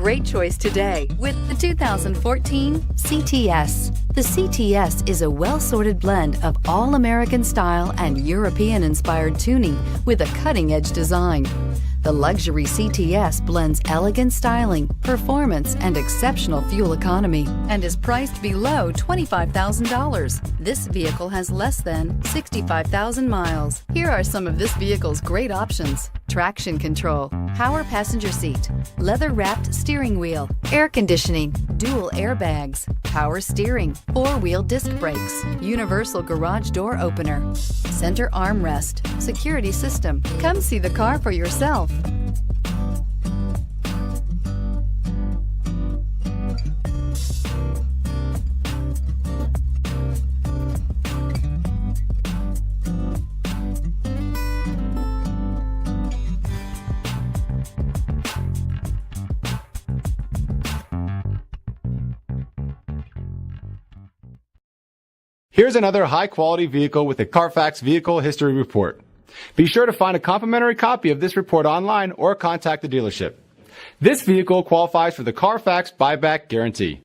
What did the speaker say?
great choice today with the 2014 CTS. The CTS is a well-sorted blend of all-American style and European-inspired tuning with a cutting-edge design. The luxury CTS blends elegant styling, performance, and exceptional fuel economy and is priced below $25,000. This vehicle has less than 65,000 miles. Here are some of this vehicle's great options: traction control, power passenger seat, leather-wrapped steering wheel, air conditioning, dual airbags, power steering, four-wheel disc brakes, universal garage door opener, center armrest, security system. Come see the car for yourself. Here's another high-quality vehicle with a Carfax Vehicle History Report. Be sure to find a complimentary copy of this report online or contact the dealership. This vehicle qualifies for the Carfax Buyback Guarantee.